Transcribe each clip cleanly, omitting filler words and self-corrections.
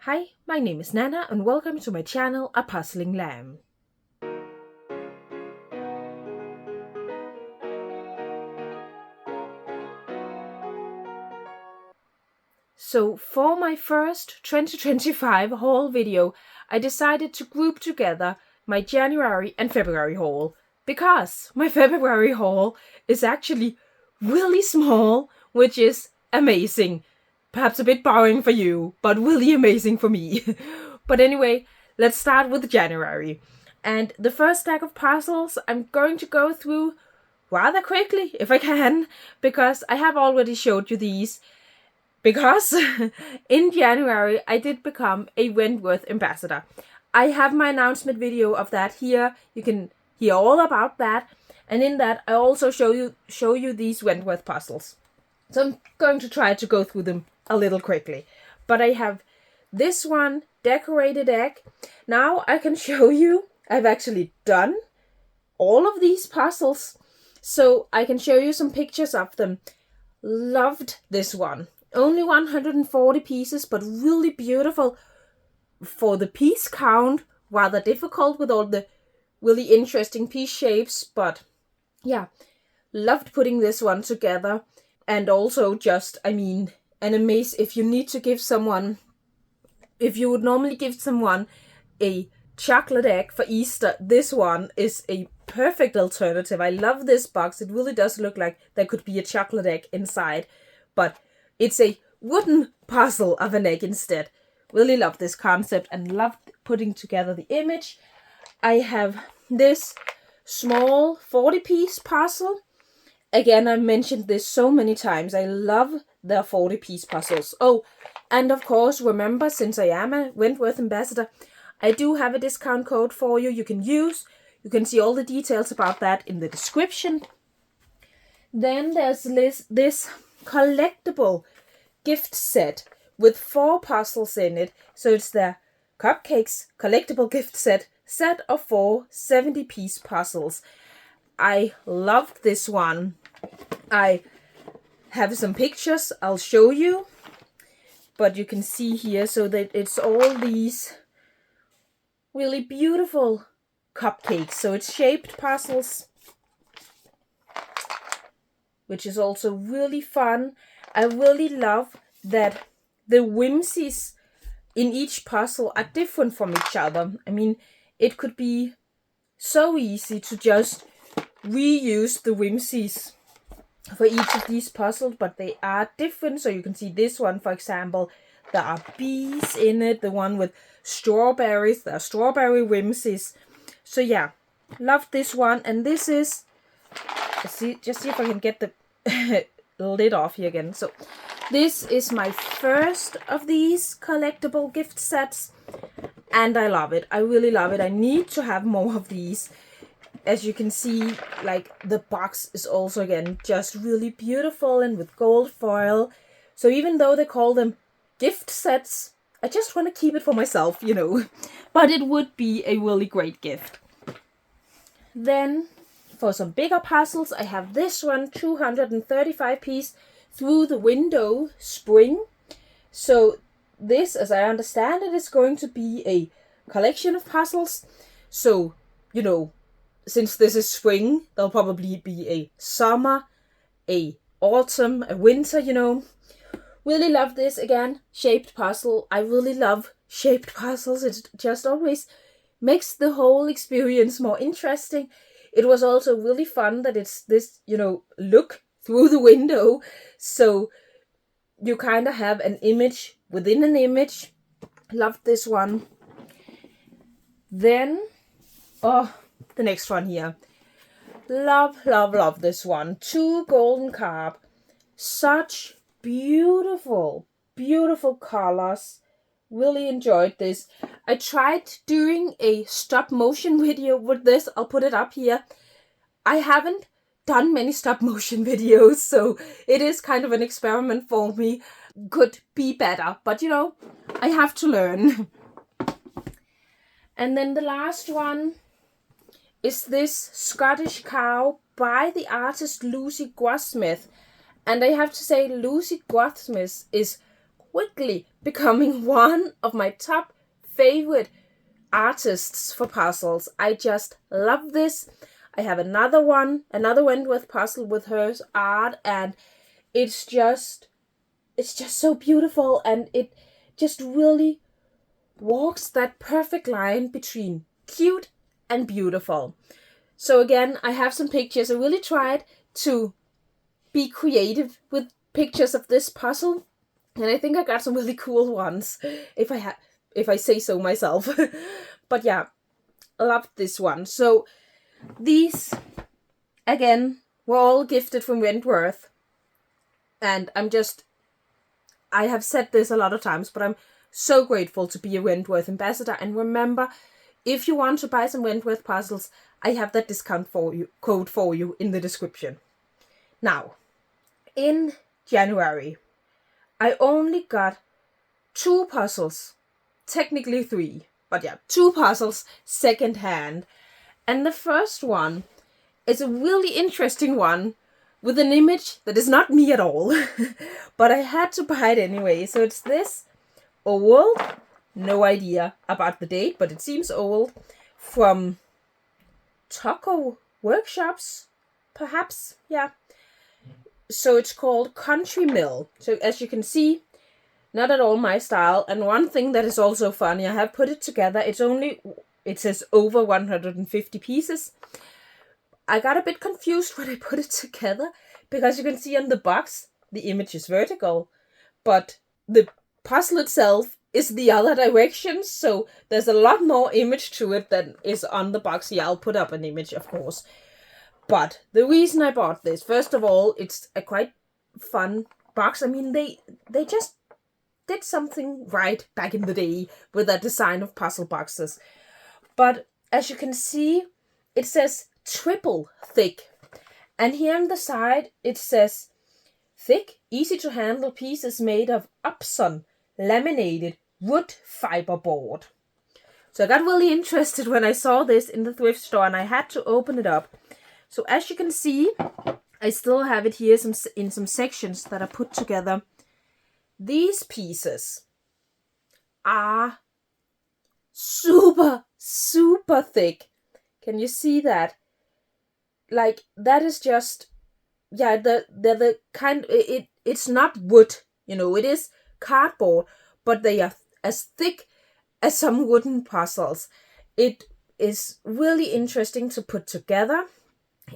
Hi, my name is Nana and welcome to my channel, A Puzzling Lamb. So for my first 2025 haul video, I decided to group together my January and February haul because my February haul is actually really small, which is amazing. Perhaps a bit boring for you, but really amazing for me. But anyway, let's start with January. And the first stack of puzzles I'm going to go through rather quickly, if I can, because I have already showed you these. Because in January, I did become a Wentworth ambassador. I have my announcement video of that here. You can hear all about that. And in that, I also show you these Wentworth puzzles. So I'm going to try to go through them a little quickly. But I have this one, decorated egg. Now I can show you, I've actually done all of these puzzles. So I can show you some pictures of them. Loved this one. Only 140 pieces, but really beautiful for the piece count. Rather difficult with all the really interesting piece shapes, but yeah, loved putting this one together. And also just, an amaze if you need to give someone, if you would normally give someone a chocolate egg for Easter, this one is a perfect alternative. I love this box. It really does look like there could be a chocolate egg inside, but it's a wooden puzzle of an egg instead. Really love this concept and loved putting together the image. I have this small 40-piece puzzle. Again, I've mentioned this so many times. I love their 40-piece puzzles. Oh, and of course, remember, since I am a Wentworth ambassador, I do have a discount code for you you can use. You can see all the details about that in the description. Then there's this collectible gift set with 4 puzzles in it. So it's the Cupcakes collectible gift set of 4 70-piece puzzles. I loved this one. I have some pictures I'll show you, but you can see here so that it's all these really beautiful cupcakes. So it's shaped puzzles, which is also really fun. I really love that the whimsies in each puzzle are different from each other. It could be so easy to just reuse the whimsies for each of these puzzles, but they are different. So you can see this one, for example, there are bees in it. The one with strawberries, there are strawberry whimsies. So yeah, love this one. And this is, just see if I can get the lid off here again. So this is my first of these collectible gift sets, and I love it. I really love it. I need to have more of these. As you can see, like, the box is also, again, just really beautiful and with gold foil. So even though they call them gift sets, I just want to keep it for myself, But it would be a really great gift. Then, for some bigger puzzles, I have this one, 235-piece Through the Window Spring. So this, as I understand it, is going to be a collection of puzzles. So, since this is spring, there'll probably be a summer, a autumn, a winter, Really love this. Again, shaped puzzle. I really love shaped puzzles. It just always makes the whole experience more interesting. It was also really fun that it's this, look through the window. So you kind of have an image within an image. Loved this one. Then, the next one here. Love this one. 2 golden carp. Such beautiful colors. Really enjoyed this. I tried doing a stop motion video with this. I'll put it up here. I haven't done many stop motion videos, so it is kind of an experiment for me. Could be better, but I have to learn. And then the last one is this Scottish cow by the artist Lucy Goldsmith. And I have to say, Lucy Goldsmith is quickly becoming one of my top favorite artists for puzzles. I just love this. I have another Wentworth puzzle with her art, and it's just so beautiful, and it just really walks that perfect line between cute and beautiful. So again, I have some pictures. I really tried to be creative with pictures of this puzzle, and I think I got some really cool ones, if I say so myself. But yeah, I loved this one. So these, again, were all gifted from Wentworth, and I have said this a lot of times, but I'm so grateful to be a Wentworth ambassador. And remember, if you want to buy some Wentworth puzzles, I have that discount code for you in the description. Now, in January, I only got 2 puzzles, technically 3, but yeah, 2 puzzles secondhand. And the first one is a really interesting one with an image that is not me at all, but I had to buy it anyway. So it's this old, no idea about the date, but it seems old, from Taco Workshops, perhaps, yeah. So it's called Country Mill. So as you can see, not at all my style. And one thing that is also funny, I have put it together. It says over 150 pieces. I got a bit confused when I put it together, because you can see on the box, the image is vertical, but the puzzle itself is the other direction. So there's a lot more image to it than is on the box. Yeah, I'll put up an image, of course. But the reason I bought this, first of all, it's a quite fun box. I mean, they just did something right back in the day with that design of puzzle boxes. But as you can see, it says triple thick. And here on the side, it says thick, easy to handle pieces made of Upson laminated wood fiber board. So I got really interested when I saw this in the thrift store, and I had to open it up. So as you can see, I still have it here in some sections that are put together. These pieces are super, super thick. Can you see that? Like, that is just, yeah, they're the kind, it's not wood, it is cardboard, but they are as thick as some wooden puzzles. It is really interesting to put together.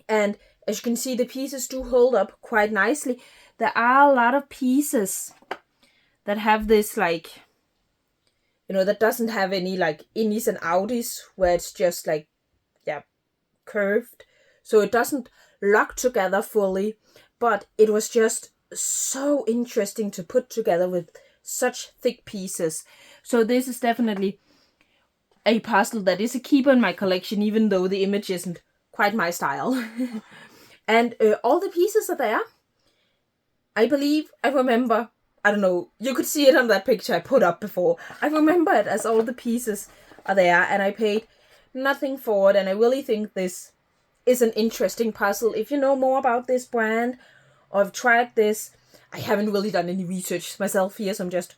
And as you can see, the pieces do hold up quite nicely. There are a lot of pieces that have this, like, that doesn't have any, like, innies and outies, where it's just, like, yeah, curved. So it doesn't lock together fully. But it was just so interesting to put together with such thick pieces. So this is definitely a puzzle that is a keeper in my collection, even though the image isn't quite my style. And all the pieces are there. I believe, I remember, I don't know, you could see it on that picture I put up before. I remember it as all the pieces are there, and I paid nothing for it. And I really think this is an interesting puzzle. If you know more about this brand, or have tried this, I haven't really done any research myself here, so I'm just,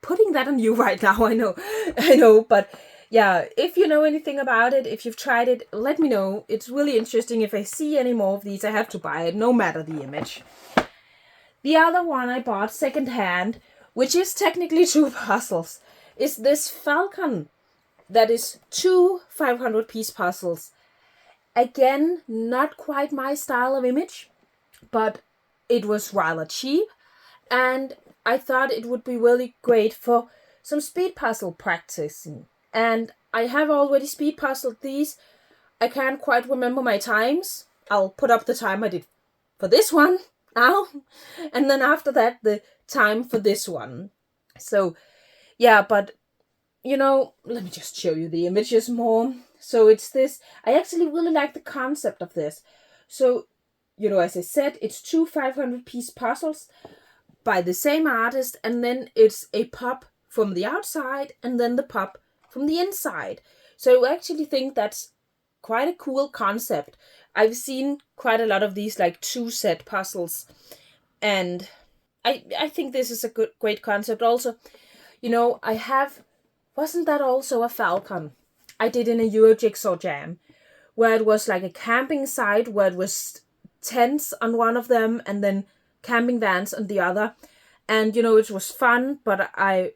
putting that on you right now. I know, but yeah, if you know anything about it, if you've tried it, let me know. It's really interesting. If I see any more of these, I have to buy it, no matter the image. The other one I bought secondhand, which is technically 2 puzzles, is this Falcon. That is 2 500-piece puzzles. Again, not quite my style of image, but it was rather cheap, and I thought it would be really great for some speed puzzle practicing. And I have already speed puzzled these. I can't quite remember my times. I'll put up the time I did for this one now, and then after that the time for this one. So yeah, but let me just show you the images more. So it's this. I actually really like the concept of this. So, as I said, it's 2 500-piece puzzles by the same artist, and then it's a pop from the outside and then the pop from the inside. So I actually think that's quite a cool concept. I've seen quite a lot of these, like, 2-set puzzles, and I think this is a great concept. Also, you know, wasn't that also a falcon I did in a Euro Jigsaw Jam, where it was like a camping site where it was tents on one of them and then camping vans on the other. And, you know, it was fun, but I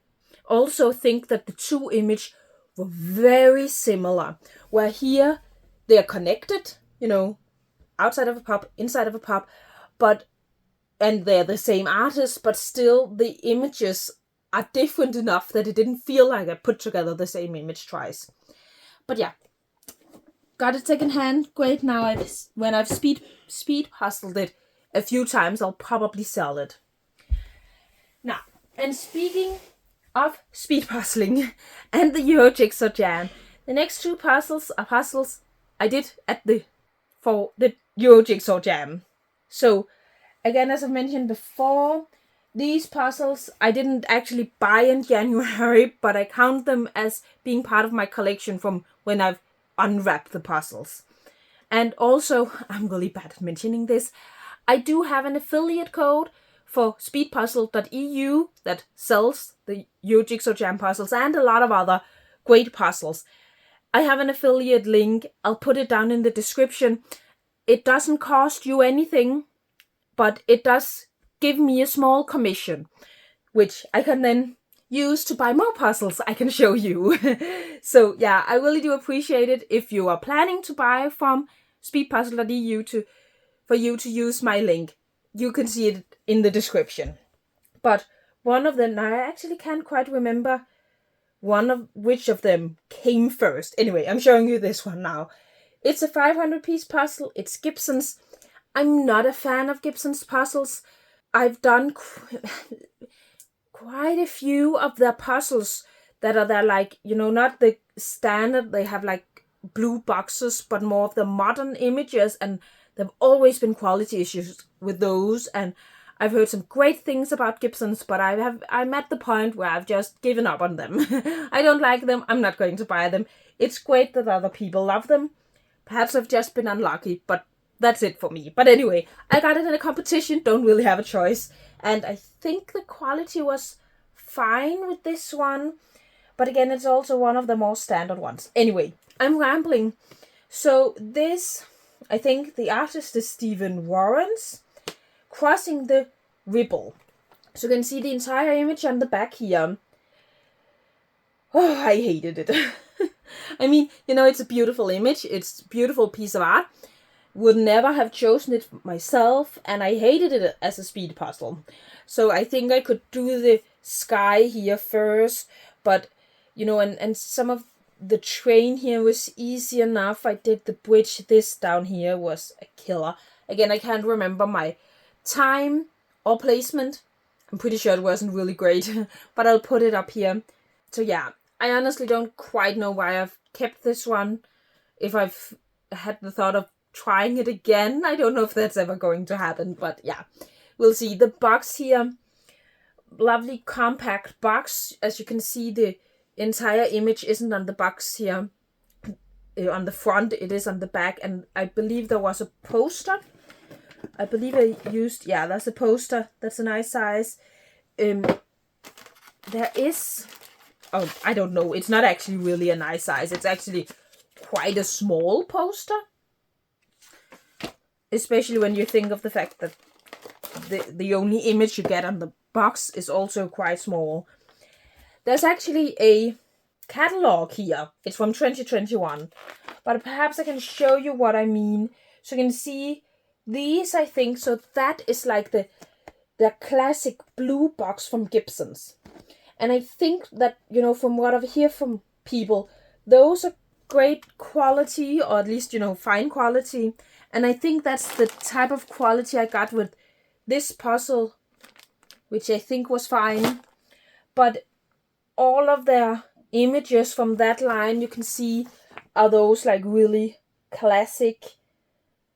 also think that the two images were very similar. Where here, they're connected, you know, outside of a pub, inside of a pub, and they're the same artist, but still the images are different enough that it didn't feel like I put together the same image twice. But yeah, got it secondhand. Great. Now when I've speed puzzled it a few times, I'll probably sell it. Now, and speaking of speed puzzling and the Euro Jigsaw Jam, the next two puzzles are puzzles I did for the Euro Jigsaw Jam. So, again, as I've mentioned before, these puzzles I didn't actually buy in January, but I count them as being part of my collection from when I've unwrapped the puzzles. And also, I'm really bad at mentioning this, I do have an affiliate code for speedpuzzle.eu that sells the Euro Jigsaw Jam puzzles and a lot of other great puzzles. I have an affiliate link. I'll put it down in the description. It doesn't cost you anything, but it does give me a small commission, which I can then use to buy more puzzles I can show you. So yeah, I really do appreciate it if you are planning to buy from speedpuzzle.eu for you to use my link. You can see it in the description. But one of them, I actually can't quite remember which of them came first. Anyway, I'm showing you this one now. It's a 500-piece puzzle. It's Gibson's. I'm not a fan of Gibson's puzzles. I've done quite a few of their puzzles that are there, like, you know, not the standard, they have like blue boxes, but more of the modern images, and there have always been quality issues with those, and I've heard some great things about Gibson's, but I'm at the point where I've just given up on them. I don't like them. I'm not going to buy them. It's great that other people love them. Perhaps I've just been unlucky, but that's it for me. But anyway, I got it in a competition. Don't really have a choice. And I think the quality was fine with this one. But again, it's also one of the more standard ones. Anyway, I'm rambling. So this, I think the artist is Stephen Warrens. Crossing the Ribble. So you can see the entire image on the back here. Oh, I hated it. I mean, you know, it's a beautiful image. It's a beautiful piece of art. Would never have chosen it myself, and I hated it as a speed puzzle. So I think I could do the sky here first, but, you know, and some of the train here was easy enough. I did the bridge. This down here was a killer. Again, I can't remember my time or placement. I'm pretty sure it wasn't really great, but I'll put it up here. So yeah, I honestly don't quite know why I've kept this one. If I've had the thought of trying it again, I don't know if that's ever going to happen, but yeah, we'll see. The box here, lovely compact box. As you can see, the entire image isn't on the box here. On the front, it is on the back, and I believe there was a poster. I believe I used, yeah, that's a poster. That's a nice size. There is, oh, I don't know. It's not actually really a nice size. It's actually quite a small poster. Especially when you think of the fact that the only image you get on the box is also quite small. There's actually a catalog here. It's from 2021. But perhaps I can show you what I mean. So you can see these, I think, so that is like the classic blue box from Gibson's. And I think that, you know, from what I've heard from people, those are great quality, or at least, you know, fine quality. And I think that's the type of quality I got with this puzzle, which I think was fine. But all of their images from that line, you can see, are those like really classic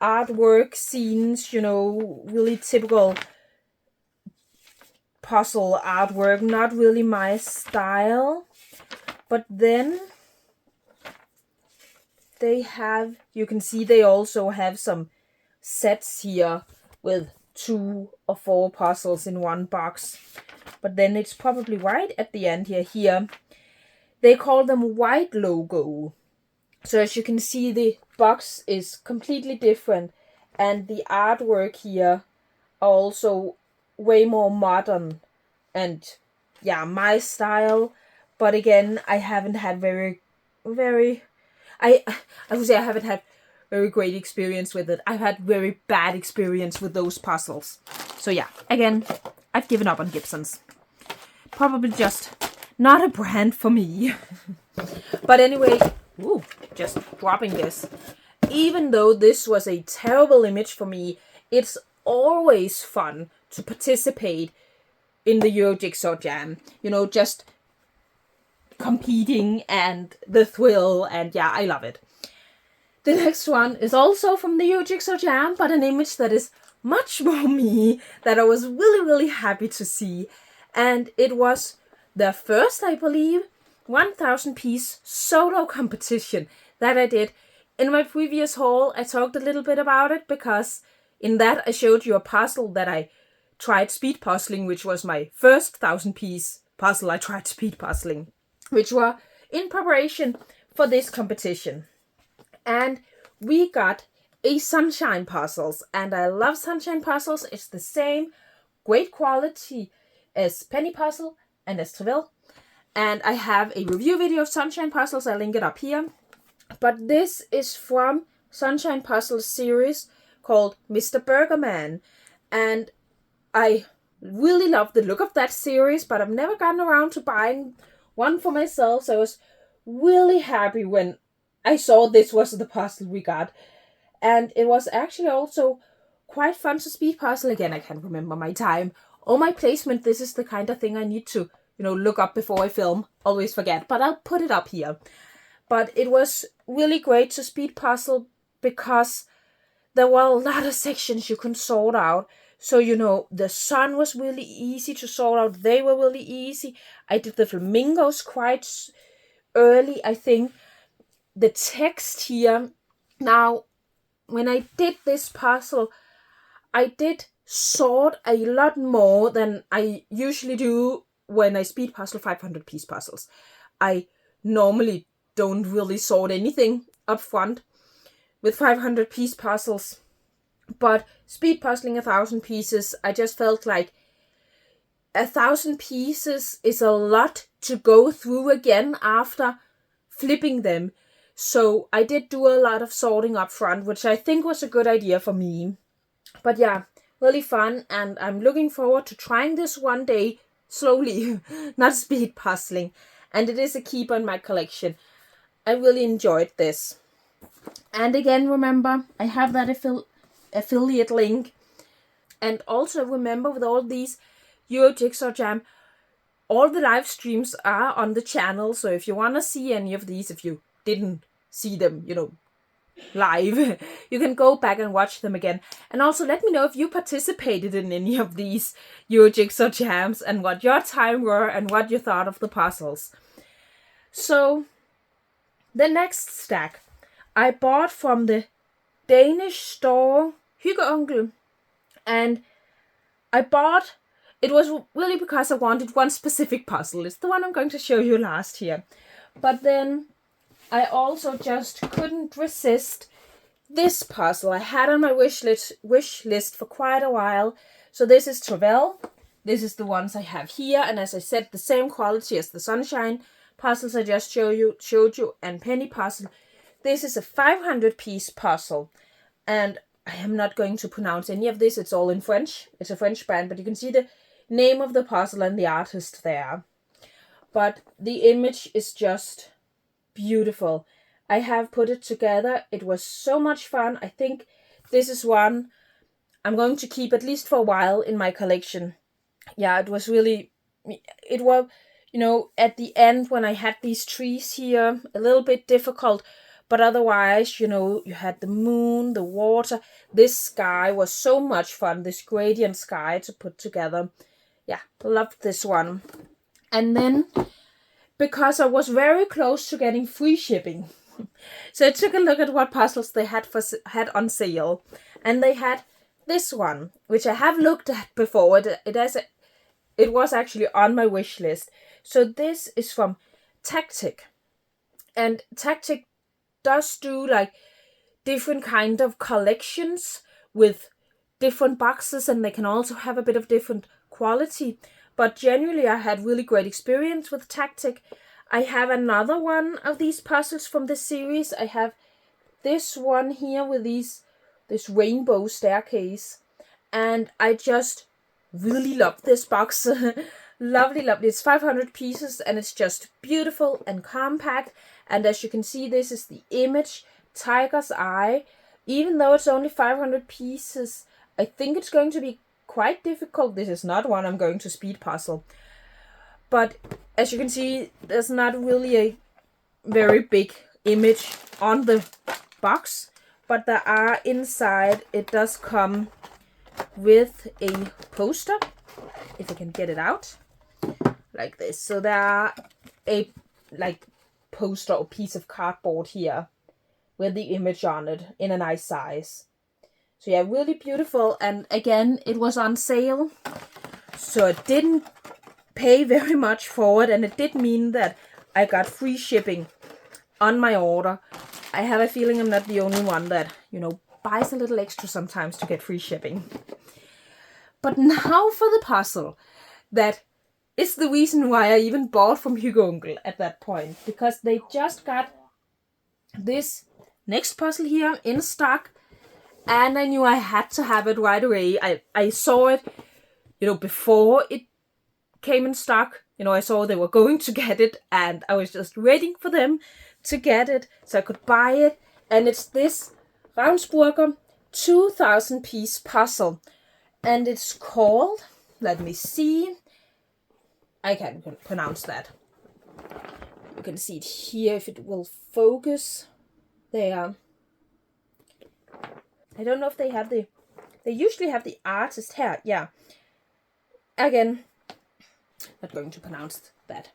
artwork scenes, you know, really typical puzzle artwork, not really my style. But then they have, you can see they also have some sets here with 2 or 4 puzzles in one box. But then it's probably right at the end here. They call them white logo. So as you can see, the box is completely different. And the artwork here are also way more modern. And yeah, my style. But again, I haven't had I would say I haven't had very great experience with it. I've had very bad experience with those puzzles. So yeah, again, I've given up on Gibson's. Probably just not a brand for me. But anyway, just dropping this. Even though this was a terrible image for me, it's always fun to participate in the Euro Jigsaw Jam. You know, just competing and the thrill, and yeah, I love it. The next one is also from the Euro Jigsaw Jam, but an image that is much more me, that I was really, really happy to see. And it was the first, I believe, 1,000 piece solo competition that I did. In my previous haul, I talked a little bit about it because in that I showed you a puzzle that I tried speed puzzling, which was my first 1,000 piece puzzle I tried speed puzzling, which were in preparation for this competition. And we got a sunshine puzzles, and I love sunshine puzzles. It's the same great quality as Penny Puzzle and as Treville. And I have a review video of sunshine puzzles. I'll link it up here. But this is from Sunshine Puzzles series called Mr. Burger Man. And I really love the look of that series, but I've never gotten around to buying one for myself. So I was really happy when I saw this was the puzzle we got. And it was actually also quite fun to speed puzzle. Again, I can't remember my time or my placement. This is the kind of thing I need to, look up before I film. Always forget, but I'll put it up here. But it was really great to speed puzzle because there were a lot of sections you can sort out. So, the sun was really easy to sort out. They were really easy. I did the flamingos quite early, I think. The text here. Now, when I did this puzzle, I did sort a lot more than I usually do when I speed puzzle 500 piece puzzles. I normally don't really sort anything up front with 500 piece puzzles. But speed puzzling 1,000 pieces, I just felt like 1,000 pieces is a lot to go through again after flipping them. So I did do a lot of sorting up front, which I think was a good idea for me. But yeah, really fun, and I'm looking forward to trying this one day, slowly, not speed puzzling. And it is a keeper in my collection. I really enjoyed this. And again, remember, I have that affiliate link. And also remember, with all these Euro Jigsaw Jam, all the live streams are on the channel. So if you want to see any of these, if you didn't see them, live, you can go back and watch them again. And also let me know if you participated in any of these Euro Jigsaw Jams and what your time were and what you thought of the puzzles. So the next stack I bought from the Danish store Hyggeonkel, and it was really because I wanted one specific puzzle. It's the one I'm going to show you last here. But then I also just couldn't resist this puzzle I had on my wish list for quite a while. So this is Treville. This is the ones I have here, and as I said, the same quality as the sunshine puzzles I just showed you, and Penny Puzzle. This is a 500 piece puzzle, and I am not going to pronounce any of this. It's all in French. It's a French brand, but you can see the name of the puzzle and the artist there. But the image is just beautiful. I have put it together. It was so much fun. I think this is one I'm going to keep at least for a while in my collection. Yeah, it was, at the end when I had these trees here, a little bit difficult. But otherwise, you had the moon, the water. This sky was so much fun, this gradient sky to put together. Yeah, loved this one. And then, because I was very close to getting free shipping, so I took a look at what puzzles they had on sale. And they had this one, which I have looked at before. It was actually on my wish list. So this is from Tactic. And Tactic does do like different kind of collections with different boxes, and they can also have a bit of different quality. But generally I had really great experience with Tactic. I have another one of these puzzles from this series. I have this one here with this rainbow staircase. And I just really love this box. Lovely. It's 500 pieces and it's just beautiful and compact. And as you can see, this is the image, Tiger's Eye. Even though it's only 500 pieces, I think it's going to be quite difficult. This is not one I'm going to speed puzzle. But as you can see, there's not really a very big image on the box. But there are inside, it does come with a poster, if I can get it out, like this. So there are a poster or piece of cardboard here with the image on it in a nice size. So yeah, really beautiful. And again, it was on sale, so it didn't pay very much for it, and it did mean that I got free shipping on my order. I have a feeling I'm not the only one that, buys a little extra sometimes to get free shipping. But now for the puzzle that is the reason why I even bought from Hygge at that point, because they just got this next puzzle here in stock, and I knew I had to have it right away. I saw it, before it came in stock. I saw they were going to get it, and I was just waiting for them to get it so I could buy it. And it's this Ravensburger 2000 piece puzzle, and it's called, let me see, I can't pronounce that. You can see it here if it will focus. There. I don't know if they usually have the artist here. Yeah. Again, not going to pronounce that.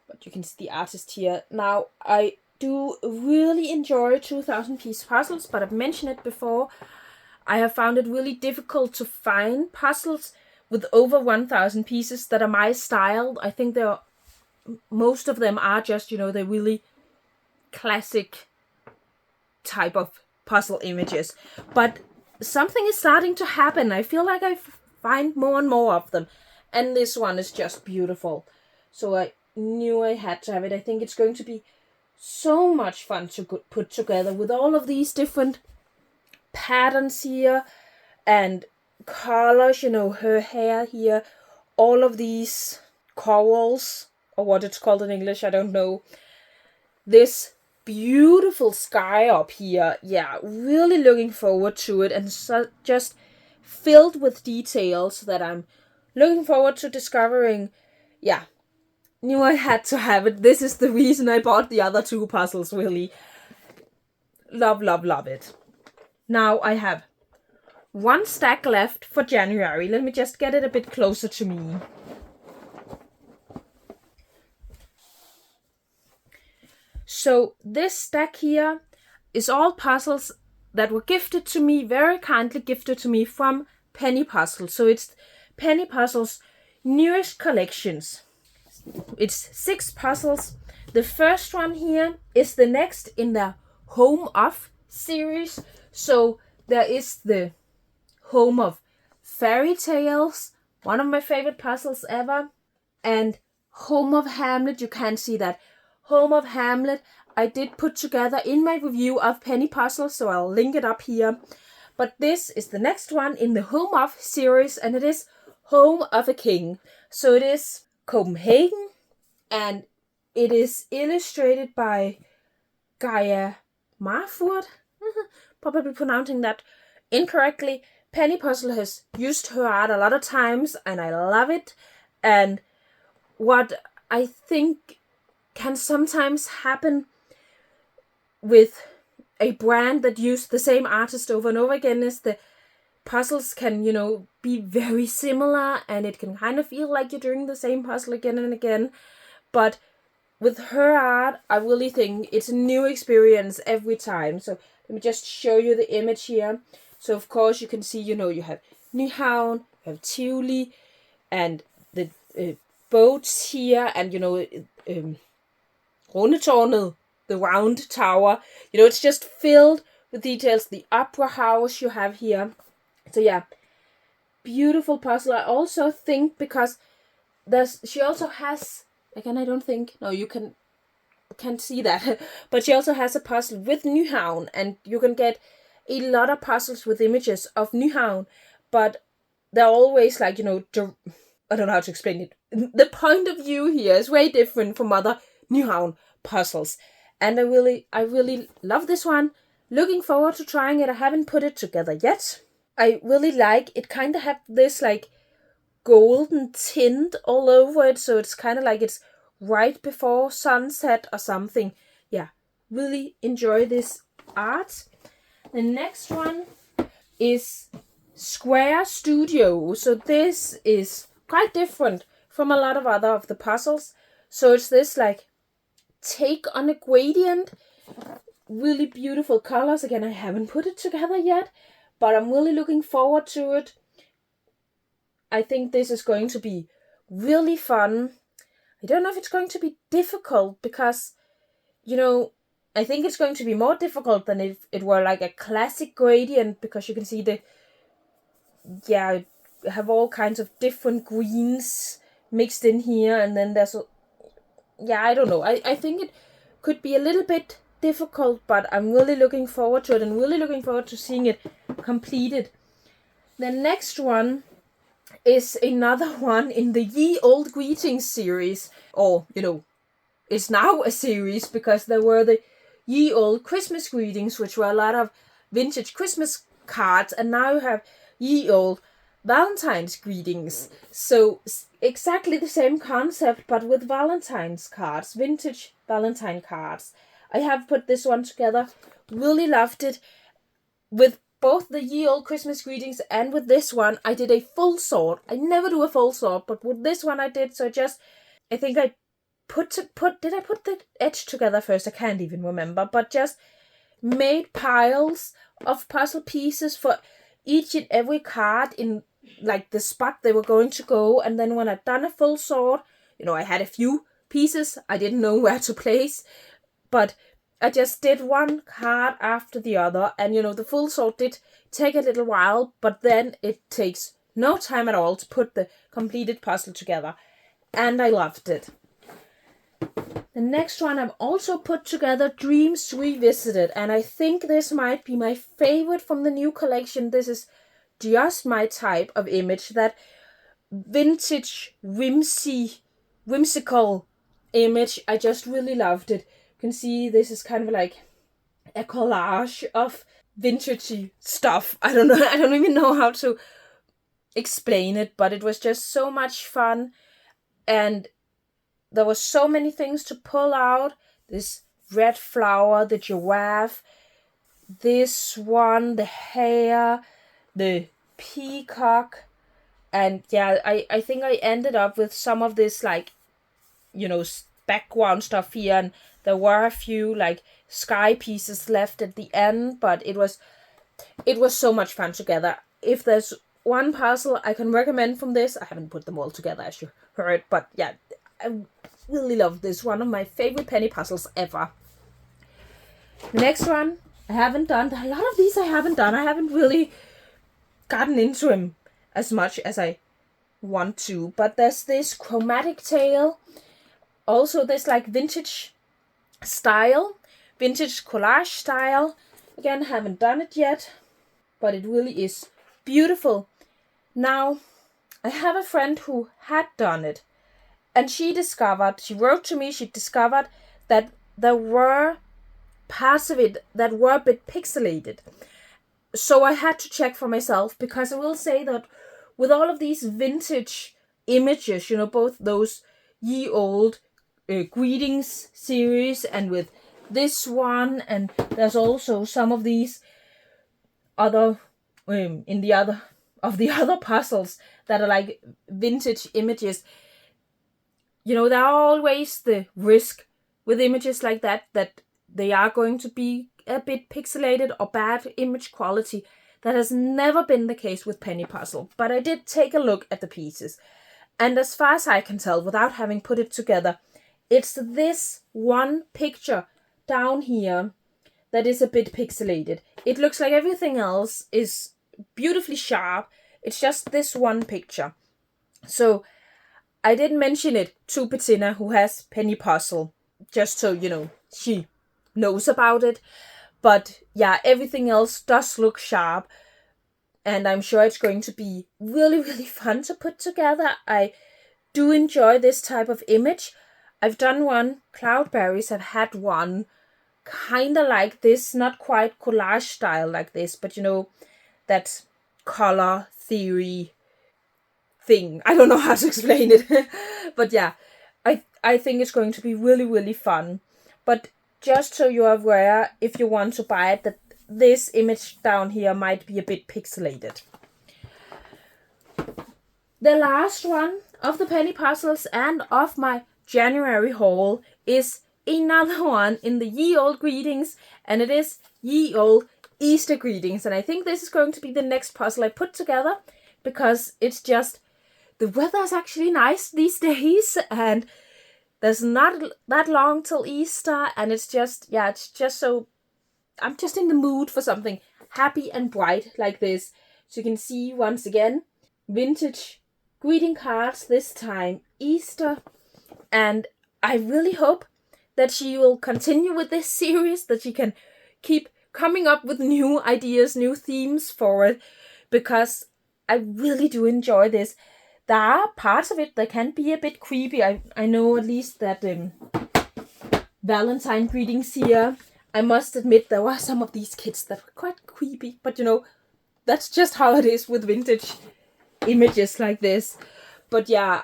But you can see the artist here. Now, I do really enjoy 2000 piece puzzles, but I've mentioned it before. I have found it really difficult to find puzzles with over 1000 pieces that are my style. I think most of them are just, the really classic type of puzzle images. But something is starting to happen. I feel like I find more and more of them. And this one is just beautiful. So I knew I had to have it. I think it's going to be so much fun to put together with all of these different patterns here and colors, her hair here, all of these corals, or what it's called in English, I don't know. This beautiful sky up here. Yeah, really looking forward to it, and so just filled with details that I'm looking forward to discovering. Yeah, knew I had to have it. This is the reason I bought the other two puzzles, really. Love it. Now I have one stack left for January. Let me just get it a bit closer to me. So this stack here is all puzzles that were gifted to me, very kindly gifted to me from Penny Puzzles. So it's Penny Puzzles' newest collections. It's 6 puzzles. The first one here is the next in the Home of series. So there is the Home of Fairy Tales, one of my favorite puzzles ever, and Home of Hamlet. You can see that Home of Hamlet I did put together in my review of Penny Puzzles, so I'll link it up here. But this is the next one in the Home of series, and it is Home of a King. So it is Copenhagen, and it is illustrated by Gaia Marfurt. Probably pronouncing that incorrectly. Penny Puzzle has used her art a lot of times, and I love it. And what I think can sometimes happen with a brand that uses the same artist over and over again is the puzzles can, be very similar, and it can kind of feel like you're doing the same puzzle again and again. But with her art, I really think it's a new experience every time. So let me just show you the image here. So of course you can see, you have Nyhavn, you have Tivoli, and the boats here, and Rundetårnet, the round tower. It's just filled with details. The opera house you have here. So yeah, beautiful puzzle. I also think because she also has, again, I don't think, no, you can't see that, but she also has a puzzle with Nyhavn, and you can get a lot of puzzles with images of Nyhavn, but they're always like, I don't know how to explain it. The point of view here is way different from other Nyhavn puzzles, and I really love this one. Looking forward to trying it. I haven't put it together yet. I really like it. Kind of have this like golden tint all over it, so it's kind of like it's right before sunset or something. Yeah, really enjoy this art. The next one is Square Studio. So this is quite different from a lot of other of the puzzles. So it's this like take on a gradient, really beautiful colors. Again, I haven't put it together yet, but I'm really looking forward to it. I think this is going to be really fun. I don't know if it's going to be difficult because, I think it's going to be more difficult than if it were like a classic gradient, because you can see have all kinds of different greens mixed in here, and then there's I don't know. I think it could be a little bit difficult, but I'm really looking forward to it and really looking forward to seeing it completed. The next one is another one in the Ye Old Greetings series, or, it's now a series because there were the Ye Old Christmas Greetings, which were a lot of vintage Christmas cards, and now you have Ye Old Valentine's Greetings. So exactly the same concept, but with Valentine's cards, vintage Valentine cards. I have put this one together, really loved it. With both the Ye Old Christmas Greetings and with this one, I did a full sort. I never do a full sort, but with this one I did. So I think I did I put the edge together first? I can't even remember, but just made piles of puzzle pieces for each and every card in like the spot they were going to go. And then when I'd done a full sort, I had a few pieces I didn't know where to place, but I just did one card after the other, and the full sort did take a little while, but then it takes no time at all to put the completed puzzle together, and I loved it. The next one I've also put together, Dreams Revisited, and I think this might be my favorite from the new collection. This is just my type of image, that vintage, whimsical image. I just really loved it. You can see this is kind of like a collage of vintagey stuff. I don't know. I don't even know how to explain it, but it was just so much fun, and there were so many things to pull out. This red flower, the giraffe, this one, the hare, the peacock, and I think I ended up with some of this like, background stuff here, and there were a few like sky pieces left at the end, but it was so much fun together. If there's one puzzle I can recommend from this, I haven't put them all together as you heard, but yeah, I really love this. One of my favorite penny puzzles ever. The next one I haven't done. A lot of these I haven't done. I haven't really gotten into them as much as I want to, but there's this chromatic tale. Also this like vintage style, vintage collage style. Again, haven't done it yet, but it really is beautiful. Now, I have a friend who had done it, and she wrote to me, she discovered that there were parts of it that were a bit pixelated. So I had to check for myself, because I will say that with all of these vintage images, both those Ye Old Greetings series, and with this one, and there's also some of these other in the other puzzles that are like vintage images. There are always the risk with images like that they are going to be a bit pixelated or bad image quality. That has never been the case with Penny Puzzle, but I did take a look at the pieces. And as far as I can tell, without having put it together, it's this one picture down here that is a bit pixelated. It looks like everything else is beautifully sharp. It's just this one picture. So I did mention it to Bettina, who has Penny Puzzle, just so, she knows about it. But yeah, everything else does look sharp. And I'm sure it's going to be really, really fun to put together. I do enjoy this type of image. I've done one. Cloudberries have had one kind of like this. Not quite collage style like this, but that color theory thing. I don't know how to explain it. But yeah, I think it's going to be really, really fun. But just so you're aware, if you want to buy it, that this image down here might be a bit pixelated. The last one of the penny puzzles and of my January haul is another one in the ye old greetings, and it is ye old Easter greetings. And I think this is going to be the next puzzle I put together, because it's just, the weather is actually nice these days, and there's not that long till Easter, and it's just so, I'm just in the mood for something happy and bright like this. So you can see once again, vintage greeting cards, this time Easter. And I really hope that she will continue with this series, that she can keep coming up with new ideas, new themes for it, because I really do enjoy this. There are parts of it that can be a bit creepy. I know at least that Valentine greetings here, I must admit there were some of these kids that were quite creepy, but that's just how it is with vintage images like this. But yeah,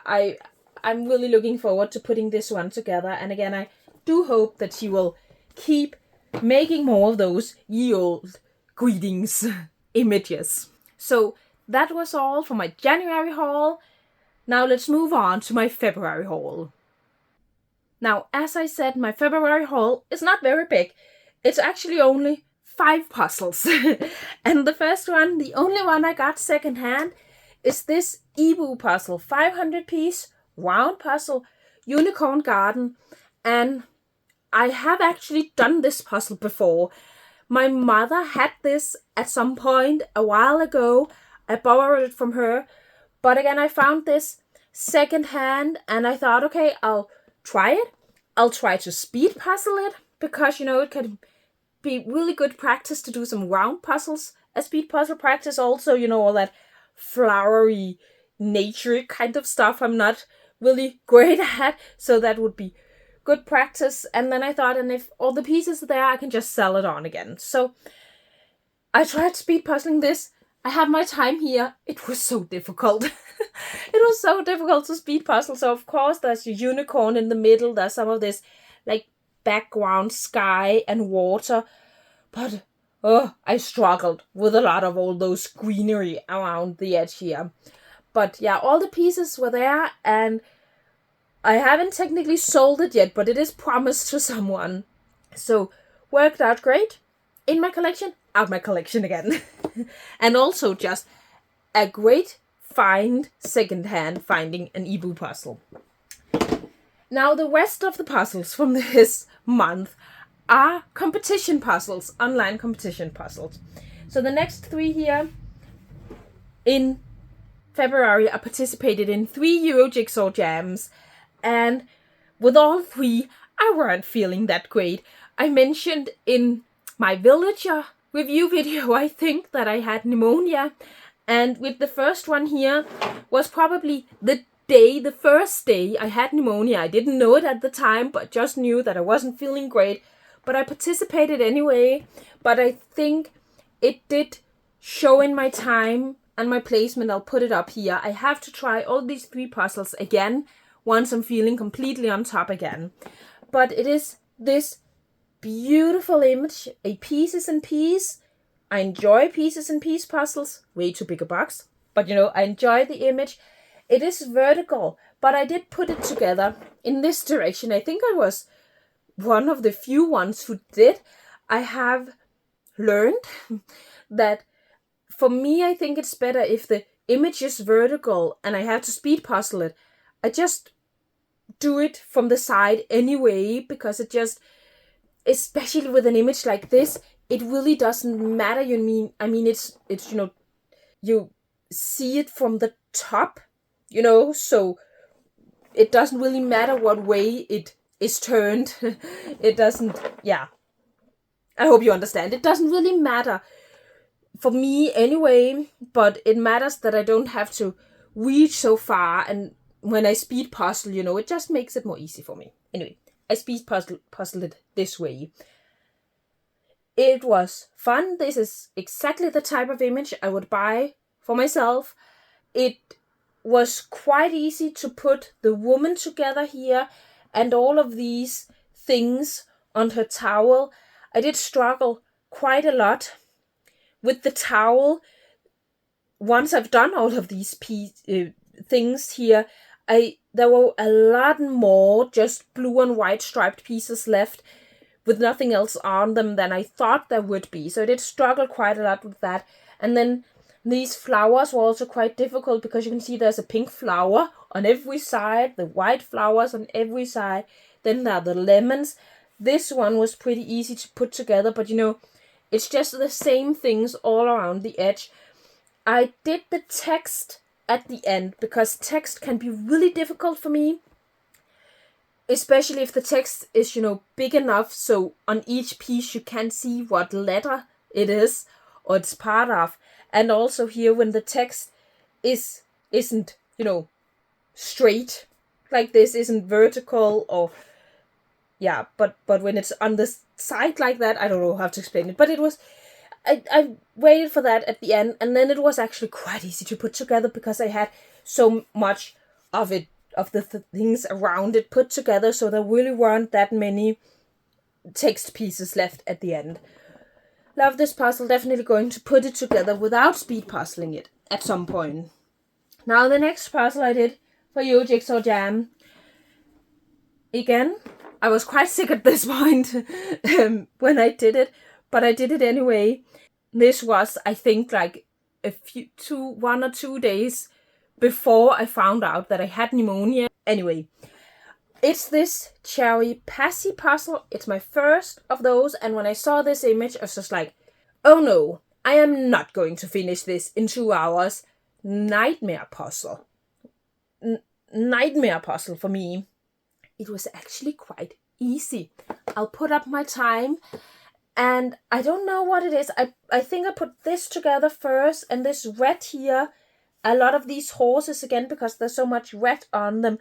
I'm really looking forward to putting this one together. And again, I do hope that she will keep making more of those ye old greetings images. So that was all for my January haul. Now let's move on to my February haul. Now, as I said, my February haul is not very big. It's actually only 5 puzzles. And the first one, the only one I got secondhand, is this Ebu puzzle, 500 piece round puzzle, Unicorn Garden. And I have actually done this puzzle before. My mother had this at some point a while ago. I borrowed it from her. But again, I found this secondhand, and I thought, okay, I'll try it. I'll try to speed puzzle it, because, it can be really good practice to do some round puzzles as speed puzzle practice. Also, all that flowery, nature kind of stuff I'm not really great at, so that would be good practice. And then I thought, and if all the pieces are there, I can just sell it on again. So I tried speed puzzling this. I have my time here. It was so difficult. It was so difficult to speed puzzle. So of course there's a unicorn in the middle. There's some of this like background sky and water. But I struggled with a lot of all those greenery around the edge here. But yeah, all the pieces were there, and I haven't technically sold it yet, but it is promised to someone. So worked out great. In my collection, out my collection again. And also just a great find secondhand finding an Ebu puzzle. Now the rest of the puzzles from this month are competition puzzles, online competition puzzles. So the next 3 here in February I participated in 3 Euro Jigsaw Jams, and with all 3 I weren't feeling that great. I mentioned in my villager review video, I think, that I had pneumonia, and with the first one here was probably the first day I had pneumonia. I didn't know it at the time, but just knew that I wasn't feeling great. But I participated anyway. But I think it did show in my time and my placement. I'll put it up here. I have to try all these 3 puzzles again once I'm feeling completely on top again. But it is this beautiful image, a pieces and piece. I enjoy pieces and piece puzzles. Way too big a box. But I enjoy the image. It is vertical, but I did put it together in this direction. I think I was one of the few ones who did. I have learned that for me, I think it's better if the image is vertical and I have to speed puzzle it. I just do it from the side anyway, because it just, especially with an image like this, it really doesn't matter. It's you see it from the top, so it doesn't really matter what way it is turned. It doesn't, yeah. I hope you understand. It doesn't really matter for me anyway, but it matters that I don't have to reach so far, and when I speed puzzle, it just makes it more easy for me. Anyway, I speed puzzle it this way. It was fun. This is exactly the type of image I would buy for myself. It was quite easy to put the woman together here and all of these things on her towel. I did struggle quite a lot with the towel. Once I've done all of these things here, there were a lot more just blue and white striped pieces left with nothing else on them than I thought there would be. So I did struggle quite a lot with that. And then these flowers were also quite difficult, because you can see there's a pink flower on every side, the white flowers on every side. Then there are the lemons. This one was pretty easy to put together, but it's just the same things all around the edge. I did the text at the end, because text can be really difficult for me, especially if the text is, big enough so on each piece you can see what letter it is or it's part of. And also here, when the text isn't, straight like this, isn't vertical, or yeah, but when it's on the side like that, I don't know how to explain it. But it was, I waited for that at the end, and then it was actually quite easy to put together, because I had so much of it, of the things around it put together, so there really weren't that many text pieces left at the end. Love this puzzle. Definitely going to put it together without speed puzzling it at some point. Now the next puzzle I did for you, Jigsaw Jam. Again, I was quite sick at this point when I did it, but I did it anyway. This was, I think, like 1 or 2 days before I found out that I had pneumonia. Anyway, it's this cherry passy puzzle. It's my first of those, and when I saw this image, I was just like, oh no, I am not going to finish this in 2 hours. Nightmare puzzle. Nightmare puzzle for me. It was actually quite easy. I'll put up my time, and I don't know what it is. I think I put this together first, and this red here, a lot of these horses again, because there's so much red on them.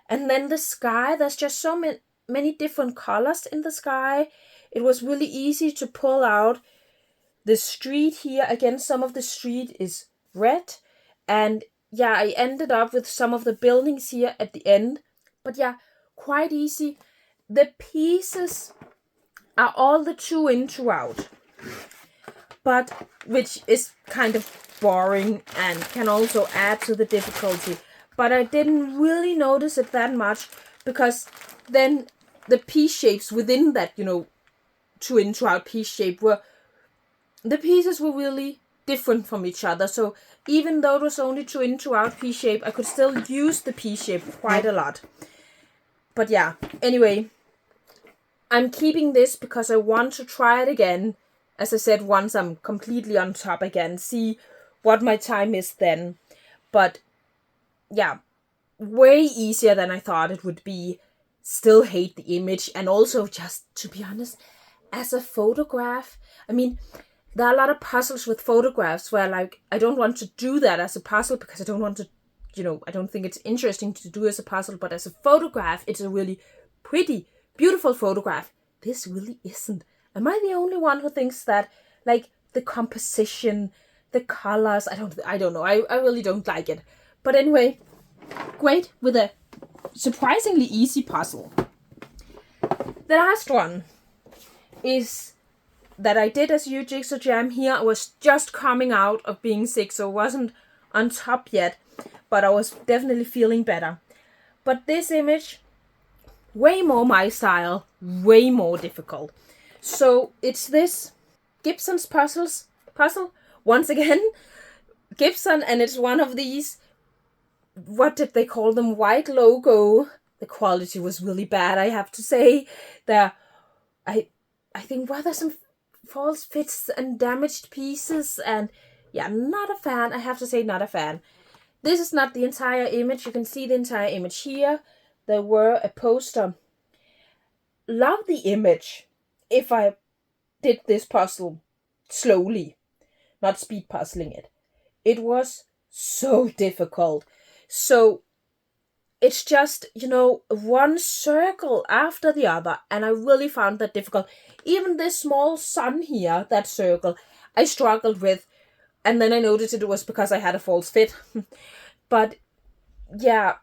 And then the sky, there's just so many different colors in the sky. It was really easy to pull out the street here. Again, some of the street is red. And yeah, I ended up with some of the buildings here at the end. But yeah, quite easy. The pieces are all the 2 in, 2 out. But, which is kind of boring and can also add to the difficulty. But I didn't really notice it that much, because then the piece shapes within that, 2 in, 2 out piece shape the pieces were really different from each other. So even though it was only 2 in, 2 out piece shape, I could still use the piece shape quite a lot. But yeah, anyway, I'm keeping this because I want to try it again. As I said, once I'm completely on top again, see what my time is then. But yeah, way easier than I thought it would be. Still hate the image, and also, just to be honest, as a photograph, there are a lot of puzzles with photographs where, like, I don't want to do that as a puzzle, because I don't want to, I don't think it's interesting to do as a puzzle. But as a photograph, it's a really pretty, beautiful photograph. This really isn't. Am I the only one who thinks that? Like, the composition, the colors, I don't know. I really don't like it. But anyway, great with a surprisingly easy puzzle. The last one is that I did as you, Jigsaw Jam. Here I was just coming out of being sick, so I wasn't on top yet, but I was definitely feeling better. But this image, way more my style, way more difficult. So it's this Gibson's puzzle once again, Gibson, and it's one of these, what did they call them, white logo. The quality was really bad, I have to say. I think, well, there's some false fits and damaged pieces, and yeah, not a fan. I have to say, not a fan. This is not the entire image. You can see the entire image here. There were a poster. Love the image if I did this puzzle slowly, not speed puzzling it. It was so difficult. So it's just, one circle after the other, and I really found that difficult. Even this small sun here, that circle, I struggled with, and then I noticed it was because I had a false fit. But yeah,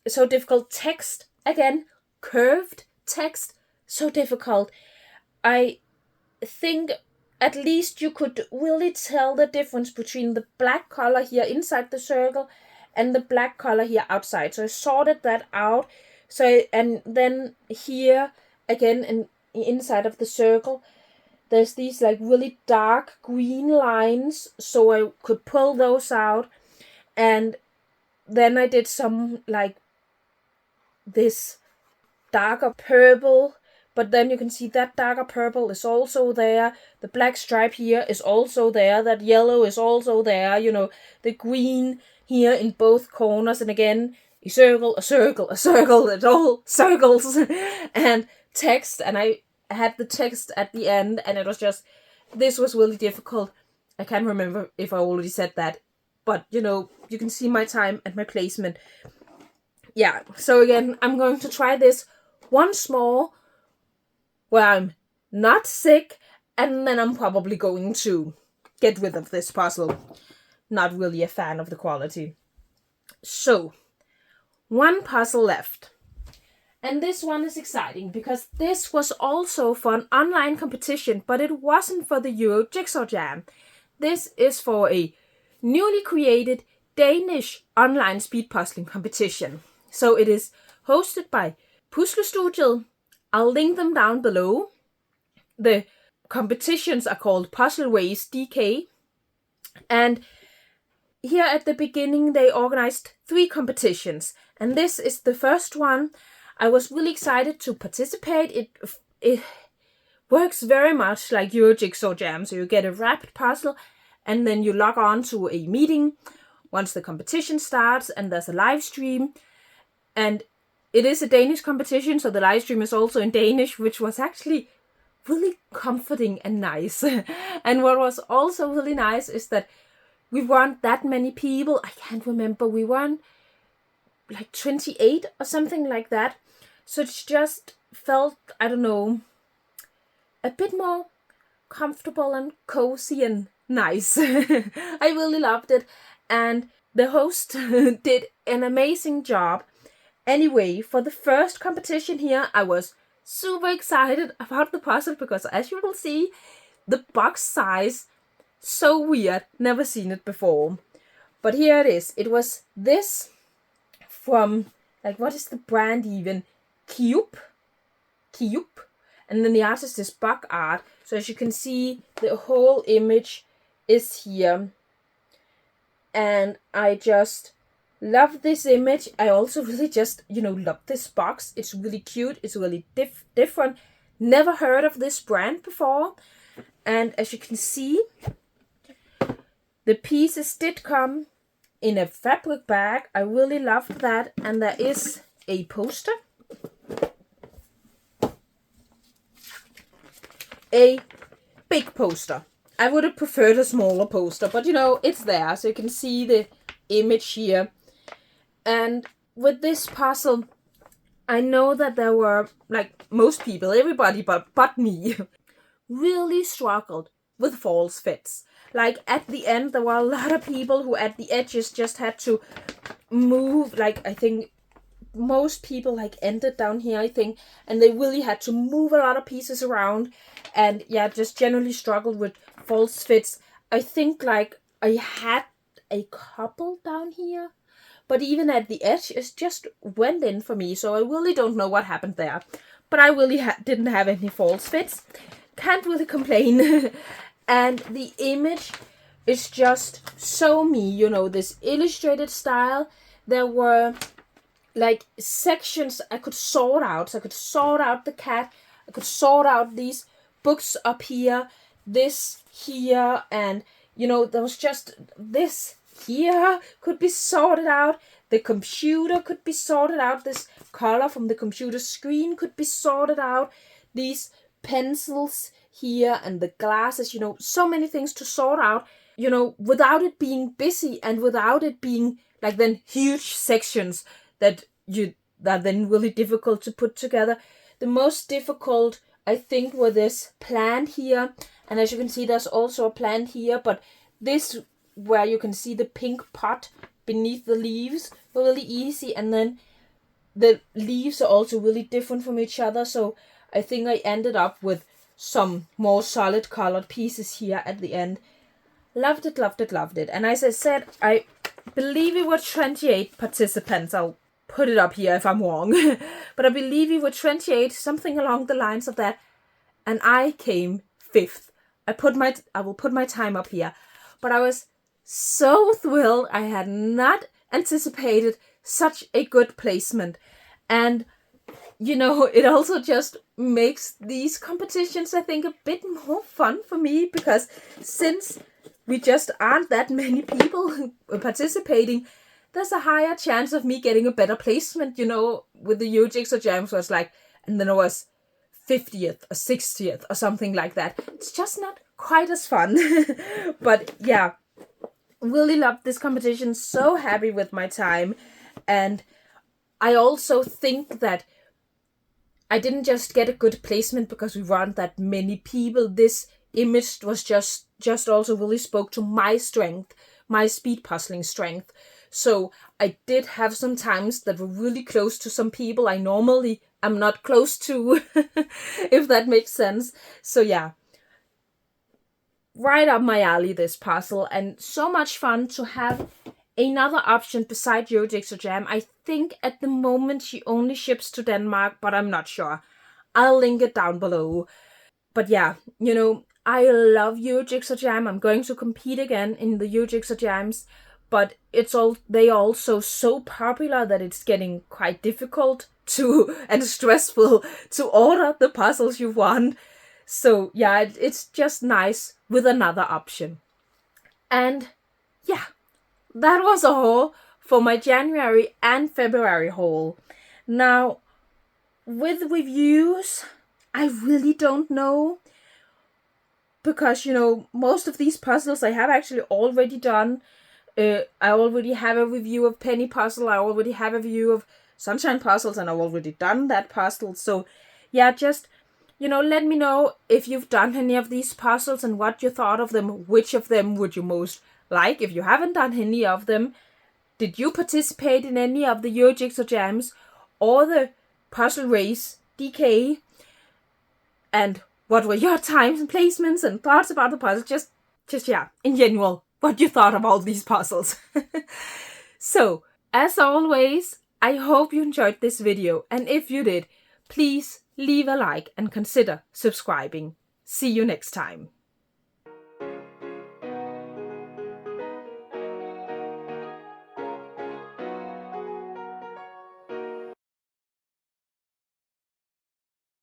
so difficult. Text, again, curved text, so difficult. I think at least you could really tell the difference between the black color here inside the circle and the black color here outside. So I sorted that out. And then here again, and inside of the circle, there's these like really dark green lines, so I could pull those out. And then I did some like this darker purple, but then you can see that darker purple is also there. The black stripe here is also there. That yellow is also there. The green here in both corners. And again, a circle, a circle, a circle. It's all circles. And text. And I had the text at the end. And it was just, this was really difficult. I can't remember if I already said that. But, you can see my time and my placement. Yeah, so again, I'm going to try this once more where I'm not sick, and then I'm probably going to get rid of this puzzle. Not really a fan of the quality. So, one puzzle left. And this one is exciting because this was also for an online competition, but it wasn't for the Euro Jigsaw Jam. This is for a newly created Danish online speed puzzling competition. So it is hosted by PusleStudiet. I'll link them down below. The competitions are called Puzzleways DK. And here at the beginning, they organized 3 competitions. And this is the first one. I was really excited to participate. It works very much like Euro Jigsaw Jam. So you get a wrapped puzzle, and then you log on to a meeting once the competition starts, and there's a live stream. And it is a Danish competition, so the live stream is also in Danish, which was actually really comforting and nice. And what was also really nice is that we weren't that many people. I can't remember. We weren't like 28 or something like that. So it just felt, I don't know, a bit more comfortable and cozy and nice. I really loved it. And the host did an amazing job. Anyway, for the first competition here, I was super excited about the puzzle because, as you will see, the box size, so weird, never seen it before. But here it is. It was this from, like, what is the brand even? Cube. And then the artist is Bug Art. So as you can see, the whole image is here. And I just love this image. I also really just, love this box. It's really cute. It's really different. Never heard of this brand before. And as you can see, the pieces did come in a fabric bag. I really loved that. And there is a poster. A big poster. I would have preferred a smaller poster, but it's there, so you can see the image here. And with this puzzle, I know that there were, like most people, everybody but me, really struggled with false fits. Like at the end, there were a lot of people who at the edges just had to move, like I think most people like ended down here, I think, and they really had to move a lot of pieces around. And yeah, just generally struggled with false fits. I think like I had a couple down here, but even at the edge, it just went in for me. So I really don't know what happened there. But I really didn't have any false fits. Can't really complain. And the image it's just so me, you know, this illustrated style. There were like sections I could sort out. So I could sort out the cat. I could sort out these books up here, this here, and you know, there was just this here could be sorted out. The computer could be sorted out. This color from the computer screen could be sorted out. These pencils here and the glasses, you know, so many things to sort out, you know, without it being busy and without it being like then huge sections that then really difficult to put together. The most difficult, I think, were this plant here, and as you can see, there's also a plant here, but this where you can see the pink pot beneath the leaves were really easy, and then the leaves are also really different from each other, so I think I ended up with some more solid colored pieces here at the end. Loved it, loved it, loved it. And as I said, I believe we were 28 participants. I'll put it up here if I'm wrong. But I believe we were 28, something along the lines of that. And I came 5th. I will put my time up here. But I was so thrilled. I had not anticipated such a good placement. And, you know, it also just makes these competitions, I think, a bit more fun for me. Because since we just aren't that many people participating, there's a higher chance of me getting a better placement, you know, with the Yo Jigsaw Jams was like, and then it was 50th or 60th or something like that. It's just not quite as fun. But yeah, really loved this competition. So happy with my time. And I also think that I didn't just get a good placement because we weren't that many people. This image was just also really spoke to my strength, my speed puzzling strength. So I did have some times that were really close to some people I normally am not close to, if that makes sense. So yeah, right up my alley, this puzzle, and so much fun to have another option beside Yo Jigsaw Jam. I think at the moment she only ships to Denmark, but I'm not sure. I'll link it down below. But yeah, you know, I love Yo Jigsaw Jam. I'm going to compete again in the Yo Jigsaw Jams, but they are also so popular that it's getting quite difficult and stressful to order the puzzles you want. So yeah, it's just nice with another option. And yeah, that was a haul for my January and February haul. Now, with reviews, I really don't know. Because, you know, most of these puzzles I have actually already done. I already have a review of Penny Puzzle. I already have a review of Sunshine Puzzles, and I've already done that puzzle. So, yeah, just, you know, let me know if you've done any of these puzzles and what you thought of them. Which of them would you most like? If you haven't done any of them, did you participate in any of the Yo Jigsaw Jams or the Puzzle Race DK? And what were your times and placements and thoughts about the puzzle? Just yeah, in general, what you thought about these puzzles. So, as always, I hope you enjoyed this video. And if you did, please leave a like and consider subscribing. See you next time.